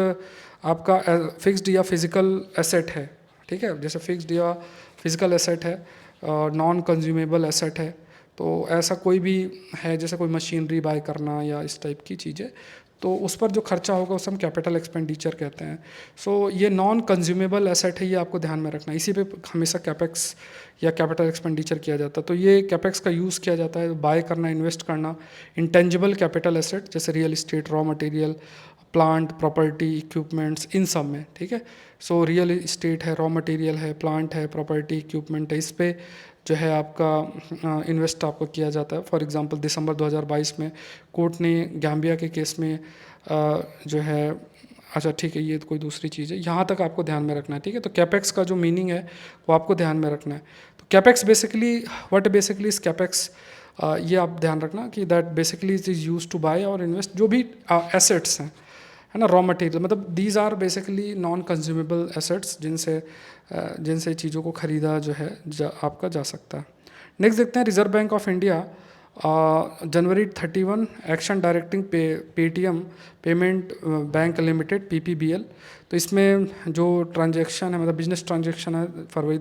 आपका फिक्स्ड या फिजिकल एसेट है, ठीक है, जैसे फिक्स्ड या फिजिकल एसेट है, नॉन कंज्यूमेबल एसेट है, तो ऐसा कोई भी है जैसे कोई मशीनरी बाय करना या इस टाइप की चीज़ें, तो उस पर जो खर्चा होगा उसे हम कैपिटल एक्सपेंडिचर कहते हैं। सो ये नॉन कंज्यूमेबल एसेट है, ये आपको ध्यान में रखना है, इसी पे हमेशा कैपेक्स या कैपिटल एक्सपेंडिचर किया जाता है। तो ये कैपेक्स का यूज़ किया जाता है बाय करना, इन्वेस्ट करना इंटेंजिबल कैपिटल एसेट जैसे real estate, raw material, plant, property, equipments, इन सब में। ठीक है, सो रियल इस्टेट है, रॉ मटेरियल है, प्लांट है, प्रॉपर्टी, इक्विपमेंट है, इस पे जो है आपका इन्वेस्ट आपको किया जाता है। फॉर एग्जांपल दिसंबर 2022 में कोर्ट ने गैम्बिया के केस में जो है, अच्छा ठीक है ये तो कोई दूसरी चीज़ है, यहाँ तक आपको ध्यान में रखना है। ठीक है, तो कैपेक्स का जो मीनिंग है वो आपको ध्यान में रखना है। तो capex basically what basically is capex, ये आप ध्यान रखना कि that basically is use to buy और इन्वेस्ट जो भी एसेट्स हैं है ना, रॉ मटेरियल, मतलब these are basically non consumable assets जिनसे चीज़ों को ख़रीदा जो है आपका जा सकता है। नेक्स्ट देखते हैं reserve bank of India January 31 action directing Paytm payment bank limited PPBL। तो इसमें जो ट्रांजैक्शन है मतलब बिजनेस ट्रांजैक्शन है फरवरी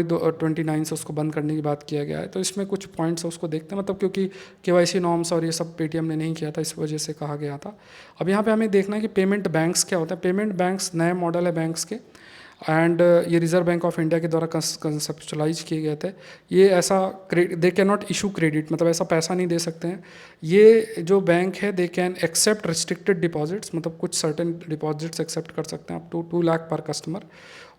29 से उसको बंद करने की बात किया गया है। तो इसमें कुछ पॉइंट्स है उसको देखते हैं, मतलब क्योंकि KYC नॉर्म्स और ये सब पेटीएम ने नहीं किया था इस वजह से कहा गया था। अब यहाँ पे हमें देखना है कि पेमेंट बैंक्स क्या होता है। पेमेंट बैंक्स नए मॉडल है बैंक्स के, एंड ये रिजर्व बैंक ऑफ इंडिया के द्वारा कंसेप्चुलाइज किए गए थे। ये ऐसा they can not issue credit, मतलब ऐसा पैसा नहीं दे सकते हैं। ये जो बैंक है they can accept restricted deposits, मतलब कुछ सर्टेन डिपॉजिट्स एक्सेप्ट कर सकते हैं अप टू 2 लाख पर कस्टमर,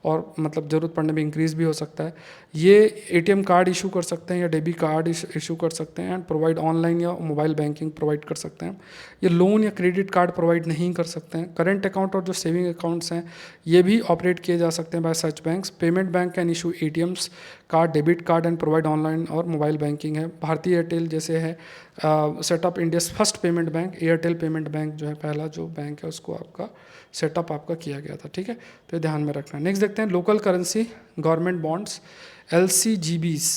और मतलब ज़रूरत पड़ने में इंक्रीज़ भी हो सकता है। ये ATM कार्ड इशू कर सकते हैं या डेबिट कार्ड इशू कर सकते हैं, एंड प्रोवाइड ऑनलाइन या मोबाइल बैंकिंग प्रोवाइड कर सकते हैं। ये लोन या क्रेडिट कार्ड प्रोवाइड नहीं कर सकते हैं। करंट अकाउंट और जो सेविंग अकाउंट्स हैं ये भी ऑपरेट किए जा सकते हैं bye such banks. Payment bank can issue ATMs card, debit card and provide online और मोबाइल बैंकिंग है। भारतीय एयरटेल जैसे है setup India's first payment bank, Airtel payment bank जो है पहला जो बैंक है उसको आपका सेटअप आपका किया गया था। ठीक है, तो ध्यान में रखना है। नेक्स्ट देखते हैं local currency government bonds LCGBs।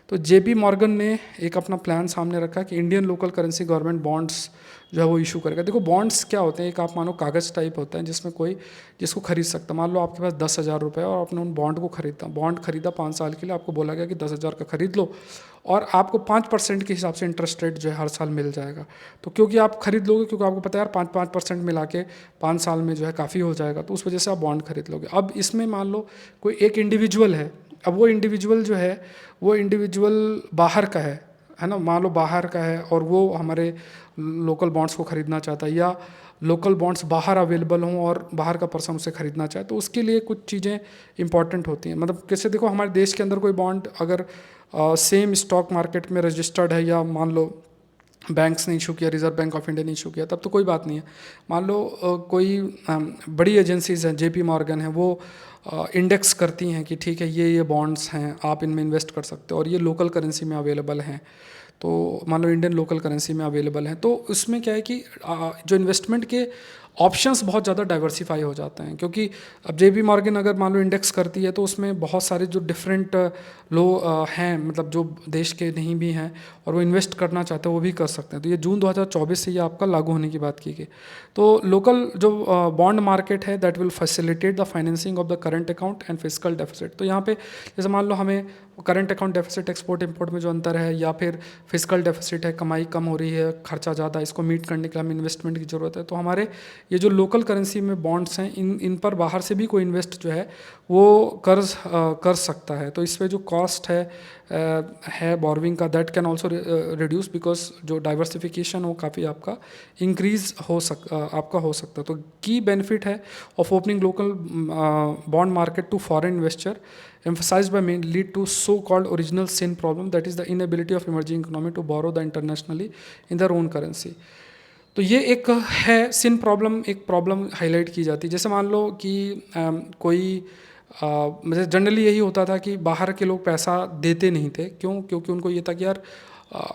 तो JP मॉर्गन ने एक अपना प्लान सामने रखा कि Indian local currency government bonds जो है वो इशू करेगा। देखो बॉन्ड्स क्या होते हैं, एक आप मानो कागज़ टाइप होता है जिसमें कोई जिसको खरीद सकता है। मान लो आपके पास 10,000 रुपये और आपने उन बॉन्ड को खरीदा, बॉन्ड खरीदा 5 साल के लिए, आपको बोला गया कि 10,000 का खरीद लो और आपको 5% के हिसाब से इंटरेस्ट रेट जो है हर साल मिल जाएगा। तो क्योंकि आप खरीद लोगे, क्योंकि आपको पता है यार 5% मिला के 5 साल में जो है काफ़ी हो जाएगा, तो उस वजह से आप बॉन्ड खरीद लोगे। अब इसमें मान लो कोई एक इंडिविजुअल है, अब वो इंडिविजुअल जो है वो इंडिविजुअल बाहर का है ना, मान लो बाहर का है और वो हमारे लोकल बॉन्ड्स को ख़रीदना चाहता है, या लोकल बॉन्ड्स बाहर अवेलेबल हों और बाहर का पर्सन उसे खरीदना चाहे, तो उसके लिए कुछ चीज़ें इंपॉर्टेंट होती हैं। मतलब कैसे, देखो हमारे देश के अंदर कोई बॉन्ड अगर सेम स्टॉक मार्केट में रजिस्टर्ड है, या मान लो बैंक्स ने इशू किया, रिजर्व बैंक ऑफ इंडिया ने इशू किया, तब तो कोई बात नहीं है। मान लो कोई बड़ी एजेंसीज हैं, जेपी मॉर्गन है, वो इंडेक्स करती हैं कि ठीक है ये बॉन्ड्स हैं, आप इनमें इन्वेस्ट कर सकते हो और ये लोकल करेंसी में अवेलेबल हैं, तो मान लो इंडियन लोकल करेंसी में अवेलेबल हैं, तो उसमें क्या है कि जो इन्वेस्टमेंट के ऑप्शंस बहुत ज़्यादा डाइवर्सिफाई हो जाते हैं। क्योंकि अब जेपी मॉर्गन अगर मान लो इंडेक्स करती है, तो उसमें बहुत सारे जो डिफरेंट लोग हैं, मतलब जो देश के नहीं भी हैं और वो इन्वेस्ट करना चाहते हैं, वो भी कर सकते हैं। तो ये जून 2024 से ये आपका लागू होने की बात की गई। तो लोकल जो बॉन्ड मार्केट है, that will facilitate the financing of the current account and physical deficit. तो यहाँ पे जैसे मान लो हमें current account deficit, export import में जो अंतर है, या फिर फिजिकल डेफिसिट है, कमाई कम हो रही है, खर्चा ज़्यादा, इसको मीट करने के लिए हमें इन्वेस्टमेंट की ज़रूरत है, तो हमारे ये जो लोकल करेंसी में बॉन्ड्स हैं, इन पर बाहर से भी कोई इन्वेस्ट जो है वो कर्ज कर सकता है। तो इस पर जो कॉस्ट है बोरविंग का, that can also reduce, because जो डाइवर्सिफिकेशन वो काफ़ी आपका इंक्रीज आपका हो सकता है। तो की बेनिफिट है of opening local bond market to foreign investor emphasized by may lead to so-called original sin problem, that is the inability of emerging economy to borrow the internationally in their own currency। तो ये एक है सिन problem, एक problem highlight की जाती है। जैसे मान लो कि कोई मतलब जनरली यही होता था कि बाहर के लोग पैसा देते नहीं थे, क्यों? क्योंकि उनको ये था कि यार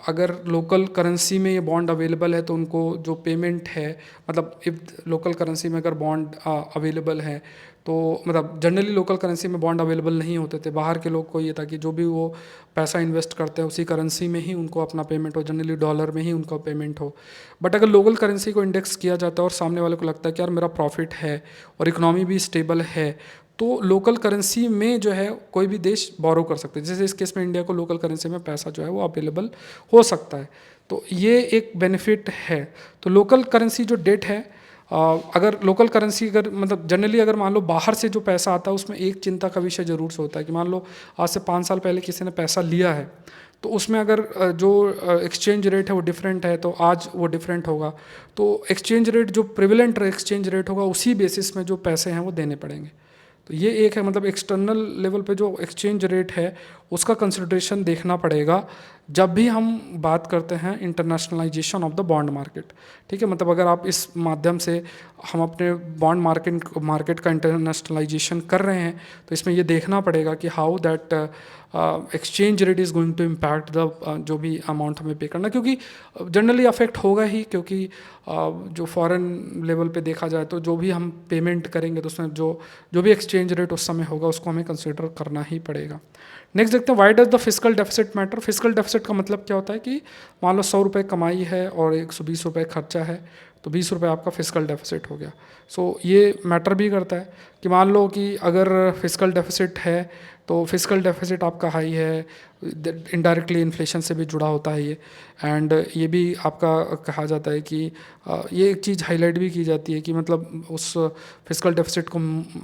अगर लोकल करेंसी में ये बॉन्ड अवेलेबल है, तो उनको जो पेमेंट है, मतलब इफ लोकल करेंसी में अगर बॉन्ड अवेलेबल है, तो मतलब जनरली लोकल करेंसी में बॉन्ड अवेलेबल नहीं होते थे। बाहर के लोग को ये था कि जो भी वो पैसा इन्वेस्ट करते हैं उसी करेंसी में ही उनको अपना पेमेंट हो, जनरली डॉलर में ही उनका पेमेंट हो। बट अगर लोकल करेंसी को इंडेक्स किया जाता है और सामने वाले को लगता है कि यार मेरा प्रॉफिट है और इकोनॉमी भी स्टेबल है, तो लोकल करेंसी में जो है कोई भी देश बोरो कर सकते हैं। जैसे इस केस में इंडिया को लोकल करेंसी में पैसा जो है वो अवेलेबल हो सकता है, तो ये एक बेनिफिट है। तो लोकल करेंसी जो डेट है, अगर लोकल करेंसी अगर मतलब जनरली अगर मान लो बाहर से जो पैसा आता है, उसमें एक चिंता का विषय जरूर से होता है कि मान लो आज से 5 साल पहले किसी ने पैसा लिया है, तो उसमें अगर जो एक्सचेंज रेट है वो डिफरेंट है, तो आज वो डिफरेंट होगा। तो एक्सचेंज रेट जो प्रिवेलेंट एक्सचेंज रेट होगा, उसी बेसिस में जो पैसे हैं वो देने पड़ेंगे। तो ये एक है, मतलब एक्सटर्नल लेवल पे जो एक्सचेंज रेट है उसका कंसिडरेशन देखना पड़ेगा जब भी हम बात करते हैं internationalisation of the bond market. ठीक है, मतलब अगर आप इस माध्यम से हम अपने बॉन्ड मार्केट का इंटरनेशनलाइजेशन कर रहे हैं, तो इसमें ये देखना पड़ेगा कि how that exchange rate is going to impact the जो भी अमाउंट हमें पे करना, क्योंकि जनरली अफेक्ट होगा ही, क्योंकि जो फॉरेन लेवल पे देखा जाए तो जो भी हम पेमेंट करेंगे, तो उसमें जो भी एक्सचेंज रेट उस समय होगा उसको हमें कंसिडर करना ही पड़ेगा। नेक्स्ट देखते हैं, why does the physical deficit matter. Physical deficit का मतलब क्या होता है कि मान लो 100 रुपये कमाई है और 120 रुपये खर्चा है, तो 20 रुपये आपका फिजिकल डेफिसिट हो गया। सो ये मैटर भी करता है कि मान लो कि अगर फिजिकल डेफिसिट है, तो फिजिकल डेफिसिट आपका हाई है, इनडायरेक्टली इन्फ्लेशन से भी जुड़ा होता है ये। एंड ये भी आपका कहा जाता है कि ये एक चीज़ हाईलाइट भी की जाती है कि मतलब उस फिजिकल डेफिसिट को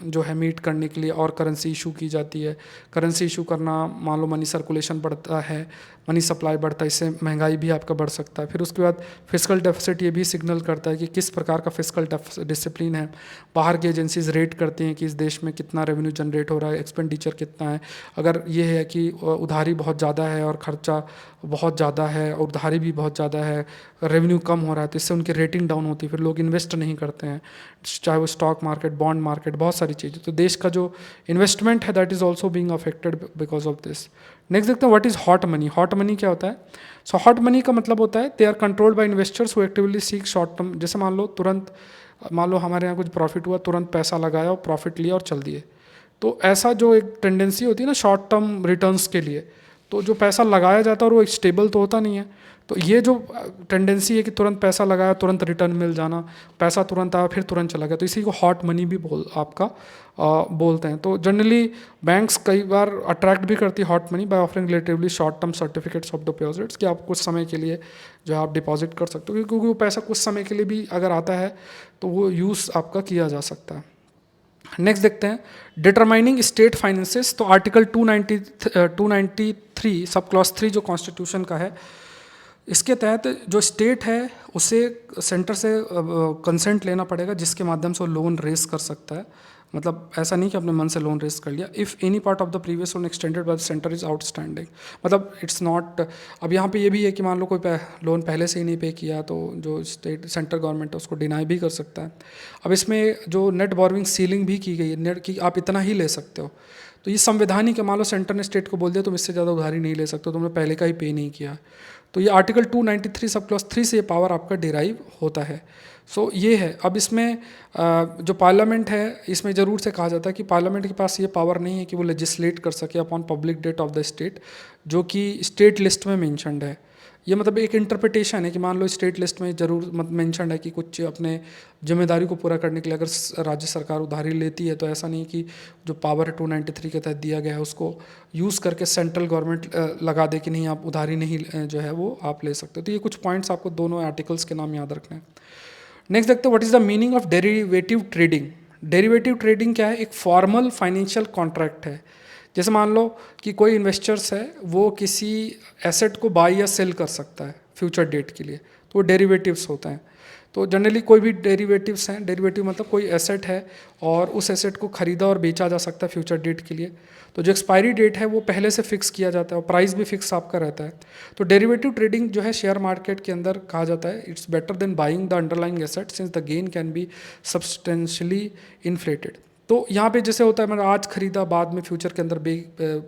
जो है मीट करने के लिए और करेंसी इशू की जाती है। करेंसी इशू करना, मान लो मनी सर्कुलेशन बढ़ता है, मनी सप्लाई बढ़ता है, इससे महंगाई भी आपका बढ़ सकता है। फिर उसके बाद फिजिकल डेफिसिट ये भी सिग्नल करता है कि किस प्रकार का फिजिकल डिसिप्लिन है। बाहर की एजेंसीज रेट करती हैं कि इस देश में कितना रेवेन्यू जनरेट हो रहा है, एक्सपेंडिचर कितना है। अगर ये है कि उधारी बहुत ज़्यादा है और खर्चा बहुत ज़्यादा है और उधारी भी बहुत ज़्यादा है, रेवेन्यू कम हो रहा है, तो इससे उनकी रेटिंग डाउन होती है, फिर लोग इन्वेस्ट नहीं करते हैं, चाहे वो स्टॉक मार्केट, बॉन्ड मार्केट, बहुत सारी चीज़ें। तो देश का जो इन्वेस्टमेंट है that is also being affected because of this. Next देखते हैं, what is hot money. Hot money क्या होता है? सो हॉट मनी का मतलब होता है they are controlled by investors who actively seek short term. जैसे मान लो हमारे यहाँ कुछ प्रॉफिट हुआ, तुरंत पैसा लगाया और प्रॉफिट लिया और चल दिए। तो ऐसा जो एक टेंडेंसी होती है ना शॉर्ट टर्म रिटर्न्स के लिए, तो जो पैसा लगाया जाता है और वो स्टेबल तो होता नहीं है। तो ये जो टेंडेंसी है कि तुरंत पैसा लगाया तुरंत रिटर्न मिल जाना, पैसा तुरंत आया फिर तुरंत चला गया, तो इसी को हॉट मनी भी बोलते हैं। तो जनरली बैंक्स कई बार अट्रैक्ट भी करती है hot money by offering relatively short term certificates of deposits, कि आप कुछ समय के लिए जो है आप डिपॉजिट कर सकते हो, क्योंकि वो पैसा कुछ समय के लिए भी अगर आता है तो वो यूज़ आपका किया जा सकता है। नेक्स्ट देखते हैं, डिटरमाइनिंग स्टेट फाइनेंसेस। तो आर्टिकल 293 सब क्लॉज 3 जो कॉन्स्टिट्यूशन का है, इसके तहत जो स्टेट है उसे सेंटर से कंसेंट लेना पड़ेगा, जिसके माध्यम से वो लोन रेस कर सकता है। मतलब ऐसा नहीं कि अपने मन से लोन रेस कर लिया। If any part of the previous loan extended by the centre is outstanding, मतलब इट्स नॉट। अब यहाँ पे ये भी है कि मान लो कोई लोन पहले से ही नहीं पे किया तो जो स्टेट सेंट्रल गवर्नमेंट है उसको डिनाई भी कर सकता है। अब इसमें जो नेट बोरोइंग सीलिंग भी की गई है, नेट की आप इतना ही ले सकते हो। तो ये संवैधानिक है, मान लो सेंटर ने स्टेट को बोल दिया तुम इससे ज़्यादा उधारी नहीं ले सकते, तुमने पहले का ही पे नहीं किया। तो ये आर्टिकल 293 सब क्लॉज 3 से ये पावर आपका डिराइव होता है। सो ये है। अब इसमें जो पार्लियामेंट है, इसमें ज़रूर से कहा जाता है कि पार्लियामेंट के पास ये पावर नहीं है कि वो लेजिस्लेट कर सके upon public debt of the state, जो कि स्टेट लिस्ट में मेंशनड है। ये मतलब एक इंटरप्रिटेशन है कि मान लो स्टेट लिस्ट में जरूर मेंशन है कि कुछ अपने जिम्मेदारी को पूरा करने के लिए अगर राज्य सरकार उधारी लेती है, तो ऐसा नहीं कि जो पावर है 293 के तहत दिया गया है उसको यूज़ करके सेंट्रल गवर्नमेंट लगा दे कि नहीं आप उधारी नहीं जो है वो आप ले सकते हो। तो ये कुछ पॉइंट्स आपको दोनों आर्टिकल्स के नाम याद रखने हैं। नेक्स्ट देखते हैं what is the meaning of derivative trading. Derivative trading क्या है? एक फॉर्मल फाइनेंशियल कॉन्ट्रैक्ट है। जैसे मान लो कि कोई इन्वेस्टर्स है, वो किसी एसेट को बाई या सेल कर सकता है फ्यूचर डेट के लिए, तो वो डेरिवेटिव्स होते हैं। तो जनरली कोई भी डेरिवेटिव्स हैं, डेरिवेटिव मतलब कोई एसेट है और उस एसेट को खरीदा और बेचा जा सकता है फ्यूचर डेट के लिए। तो जो एक्सपायरी डेट है वो पहले से फिक्स किया जाता है और प्राइस भी फिक्स आपका रहता है। तो डेरिवेटिव ट्रेडिंग जो है शेयर मार्केट के अंदर कहा जाता है it's better than buying the underlying asset since the gain can be substantially inflated. तो यहाँ पे जैसे होता है, मैंने आज खरीदा, बाद में फ्यूचर के अंदर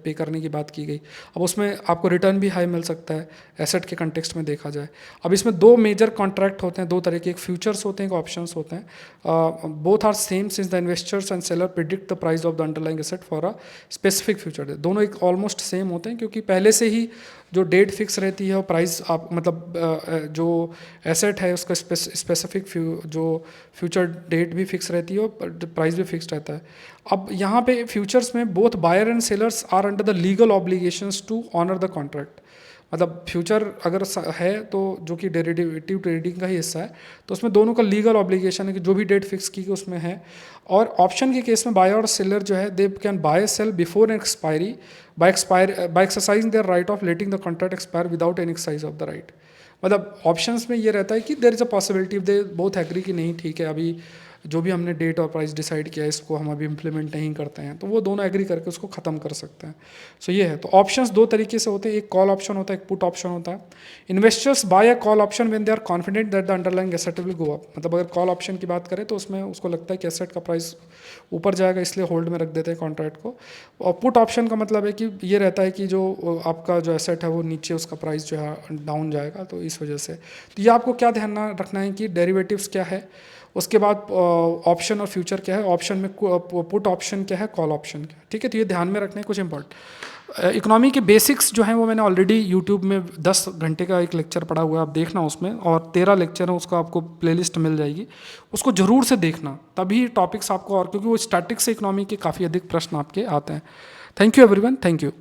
पे करने की बात की गई। अब उसमें आपको रिटर्न भी हाई मिल सकता है एसेट के कंटेक्स्ट में देखा जाए। अब इसमें दो मेजर कॉन्ट्रैक्ट होते हैं, दो तरह के, एक फ्यूचर्स होते हैं, एक ऑप्शंस होते हैं। Both are same since the investors and seller predict the price of the underlying asset for a specific future date. दोनों एक ऑलमोस्ट सेम होते हैं क्योंकि पहले से ही जो डेट फिक्स रहती है और प्राइस आप मतलब जो एसेट है उसका स्पेसिफिक जो फ्यूचर डेट भी फिक्स रहती है और प्राइस भी फिक्स रहता है। अब यहाँ पे फ्यूचर्स में both buyer and sellers are under the legal obligations to honour the contract. मतलब फ्यूचर अगर है तो जो कि डेरिवेटिव ट्रेडिंग का ही हिस्सा है, तो उसमें दोनों का लीगल ऑब्लिगेशन है कि जो भी डेट फिक्स की उसमें है। और ऑप्शन के केस में बायर और सेलर जो है they can buy sell before expiry by exercising their right of letting the contract expire without any exercise of the right. मतलब ऑप्शंस में ये रहता है कि there is a possibility they both agree कि नहीं ठीक है, अभी जो भी हमने डेट और प्राइस डिसाइड किया है इसको हम अभी इम्प्लीमेंट नहीं करते हैं, तो वो दोनों एग्री करके उसको ख़त्म कर सकते हैं। सो ये है। तो ऑप्शंस दो तरीके से होते हैं, एक कॉल ऑप्शन होता है, एक पुट ऑप्शन होता है। Investors buy a call option when they are confident that the underlying asset will go up. मतलब अगर कॉल ऑप्शन की बात करें तो उसमें उसको लगता है कि एसेट का प्राइस ऊपर जाएगा, इसलिए होल्ड में रख देते हैं कॉन्ट्रैक्ट को। और पुट ऑप्शन का मतलब है कि ये रहता है कि जो आपका जो एसेट है वो नीचे उसका प्राइस जो है डाउन जाएगा, तो इस वजह से। तो ये आपको क्या ध्यान रखना है कि डेरिवेटिव्स क्या है, उसके बाद ऑप्शन और फ्यूचर क्या है, ऑप्शन में पुट ऑप्शन क्या है, कॉल ऑप्शन क्या है, ठीक है। तो ये ध्यान में रखने कुछ इंपॉर्टेंट इकोनॉमी के बेसिक्स जो हैं वो मैंने ऑलरेडी यूट्यूब में 10 घंटे का एक लेक्चर पढ़ा हुआ है, आप देखना उसमें, और 13 लेक्चर है उसको आपको प्लेलिस्ट मिल जाएगी, उसको ज़रूर से देखना, तभी टॉपिक्स आपको, और क्योंकि वो स्टैटिक्स से इकोनॉमी के काफ़ी अधिक प्रश्न आपके आते हैं। Thank you everyone, thank you.